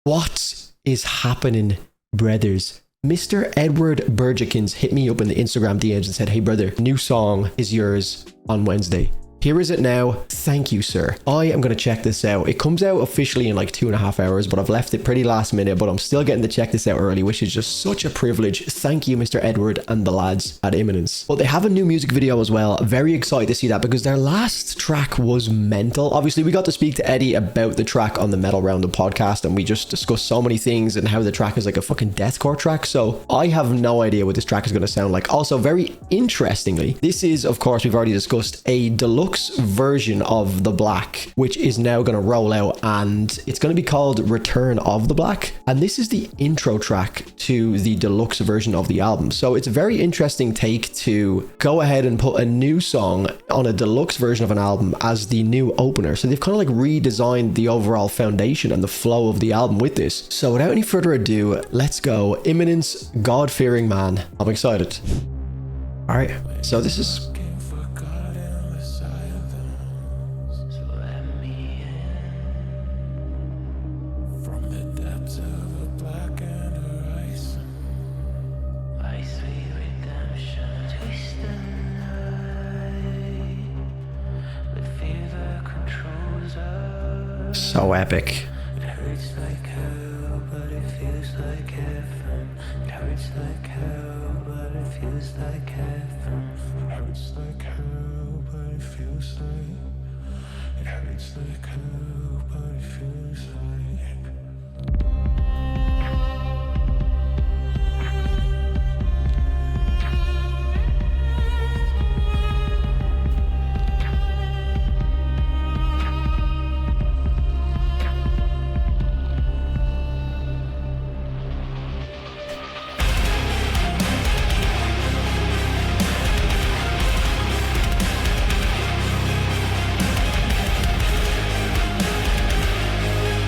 What is happening, brothers? Mr. Edward Burgikins hit me up in the Instagram DMs and said, hey brother, new song is yours on Wednesday. Here is it now. Thank you, sir. I am going to check this out. It comes out officially in like 2.5 hours, but I've left it pretty last minute, but I'm still getting to check this out early, which is just such a privilege. Thank you, Mr. Edward and the lads at Imminence. But they have a new music video as well. Very excited to see that because their last track was mental. Obviously, we got to speak to Eddie about the track on the Metal Roundup podcast, and we just discussed so many things and how the track is like a fucking deathcore track. So I have no idea what this track is going to sound like. Also, very interestingly, this is, of course, we've already discussed a deluxe version of The Black, which is now going to roll out, and it's going to be called Return of the Black, and this is the intro track to the deluxe version of the album. So it's a very interesting take to go ahead and put a new song on a deluxe version of an album as the new opener. So they've kind of like redesigned the overall foundation and the flow of the album with this. So without any further ado, let's go. Imminence, God-fearing man. I'm excited. All right, so this is so epic. It hurts like hell, but it feels like heaven. It hurts like hell, but it feels like heaven. It hurts like hell, but it feels like. It hurts like hell, but it feels like.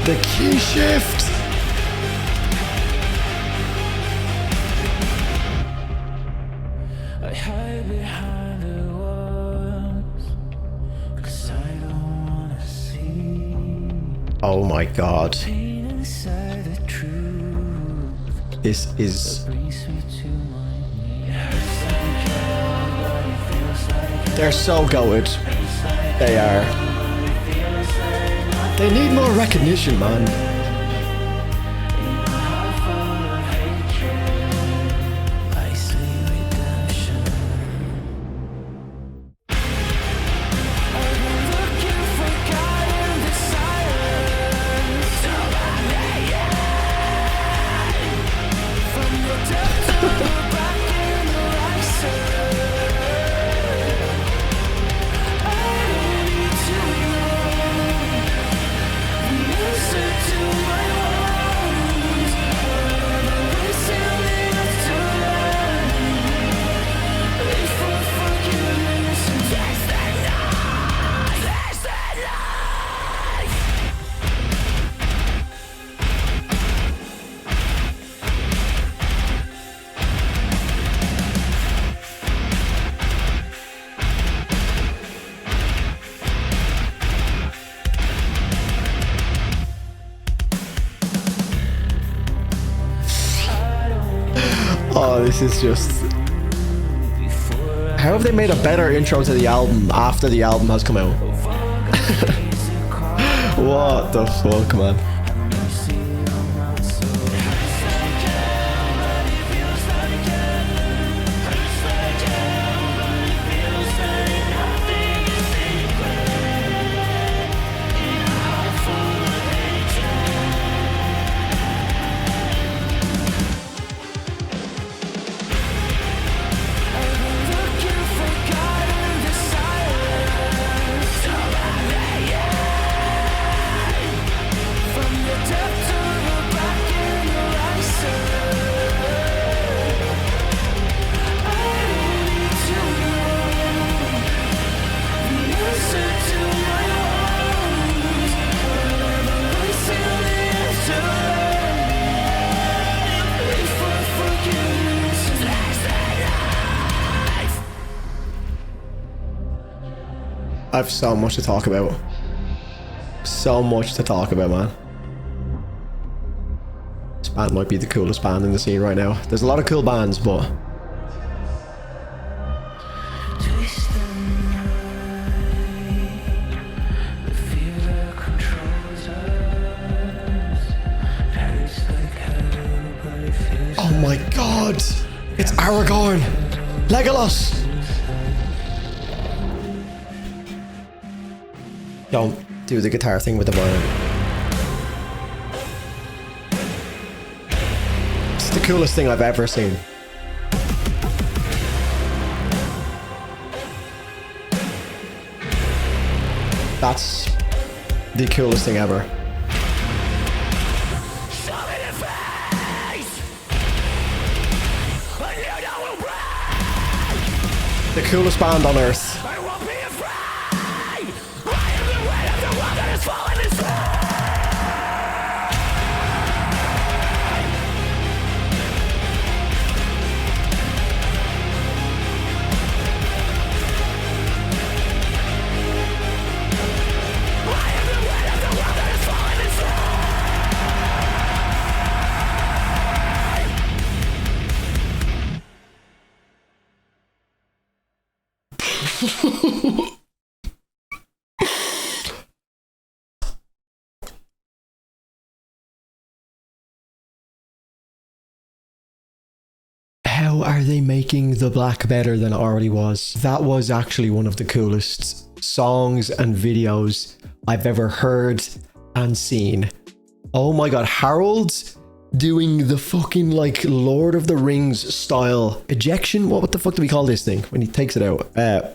the key shift. I hide behind the walls, 'cause I don't wanna see. Oh my god. Pain inside the truth This is... brings me to my knees. It hurts like hell, but it feels like they're so goated. They are. They need more recognition, man. I see redemption. I've been looking for God in the silence. From the depths of the back in the horizon. I need to know the answer to my wounds. Listen enough to learn. Wait for forgiveness and taste the night. Taste the night. Oh, this is just... How have they made a better intro to the album after the album has come out? What the fuck, man? Looking for God in the silence. From the depths of the back in the horizon. I need to know the answer to my wounds. Listen enough to learn. Wait for forgiveness and taste the night. I have so much to talk about. So much to talk about, man. This band might be the coolest band in the scene right now. There's a lot of cool bands, but oh my god! It's Aragorn! Legolas! Don't do the guitar thing with the violin. It's the coolest thing I've ever seen. That's the coolest thing ever. The coolest band on earth. I won't be afraid. I am the weight of the world that has fallen I am the weight of the world that has fallen How are they making the black better than it already was? That was actually one of the coolest songs and videos I've ever heard and seen. Oh my god, Harold doing the fucking like Lord of the Rings style ejection. What the fuck do we call this thing when he takes it out?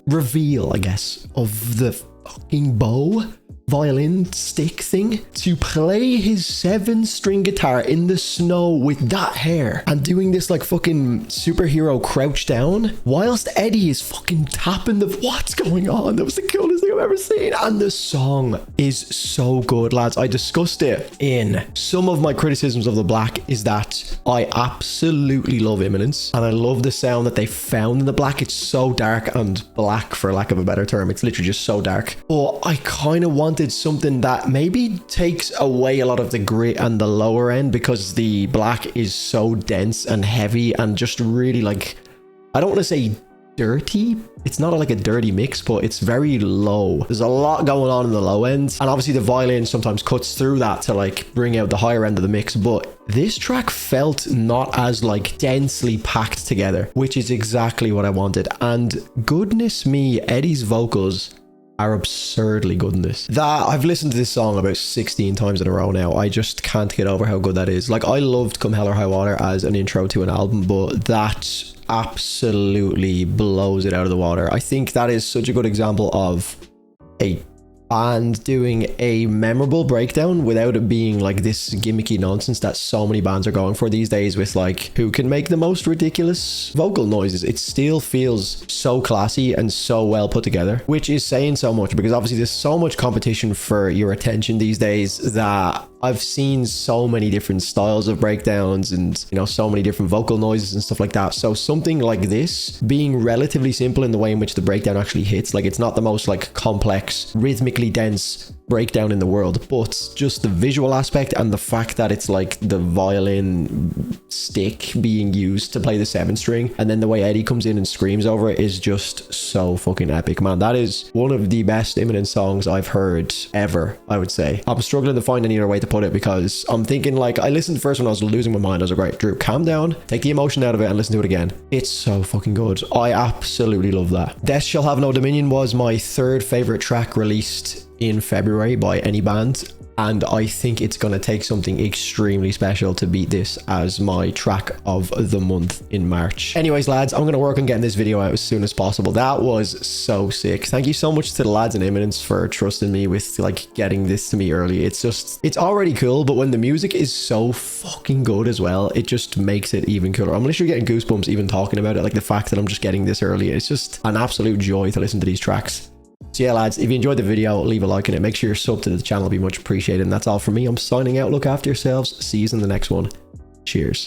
Reveal, I guess, of the fucking bow violin stick thing to play his 7-string guitar in the snow with that hair and doing this like fucking superhero crouch down whilst Eddie is fucking tapping the what's going on. That was the coolest thing I've ever seen. And the song is so good, lads. I discussed it in some of my criticisms of the black is that I absolutely love Imminence and I love the sound that they found in the black. It's so dark and black, for lack of a better term. It's literally just so dark, but I kind of wanted something that maybe takes away a lot of the grit and the lower end, because the black is so dense and heavy and just really like, I don't want to say dirty. It's not like a dirty mix, but it's very low. There's a lot going on in the low end, and obviously the violin sometimes cuts through that to like bring out the higher end of the mix. But this track felt not as like densely packed together, which is exactly what I wanted. And goodness me, Eddie's vocals are absurdly good in this. That I've listened to this song about 16 times in a row now. I just can't get over how good that is. Like, I loved Come Hell or High Water as an intro to an album, but that absolutely blows it out of the water. I think that is such a good example of a band doing a memorable breakdown without it being like this gimmicky nonsense that so many bands are going for these days with like who can make the most ridiculous vocal noises. It still feels so classy and so well put together, which is saying so much, because obviously there's so much competition for your attention these days that I've seen so many different styles of breakdowns and, you know, so many different vocal noises and stuff like that. So something like this being relatively simple in the way in which the breakdown actually hits, like it's not the most like complex, rhythmically dense breakdown in the world, but just the visual aspect and the fact that it's like the violin stick being used to play the 7-string, and then the way Eddie comes in and screams over it is just so fucking epic, man. That is one of the best Imminence songs I've heard ever, I would say. I'm struggling to find any other way to put it, because I'm thinking, like, I listened first when I was losing my mind. I was like, right, Drew, calm down, take the emotion out of it and listen to it again. It's so fucking good. I absolutely love that. Death Shall Have No Dominion was my 3rd favorite track released in February by any band, and I think it's going to take something extremely special to beat this as my track of the month in March. Anyways, lads, I'm going to work on getting this video out as soon as possible. That was so sick. Thank you so much to the lads in Imminence for trusting me with like getting this to me early. It's just, it's already cool, but when the music is so fucking good as well, it just makes it even cooler. I'm literally getting goosebumps even talking about it. Like the fact that I'm just getting this early, it's just an absolute joy to listen to these tracks. So yeah, lads, if you enjoyed the video, leave a like on it. Make sure you're subbed to the channel. It'd be much appreciated. And that's all from me. I'm signing out. Look after yourselves. See you in the next one. Cheers.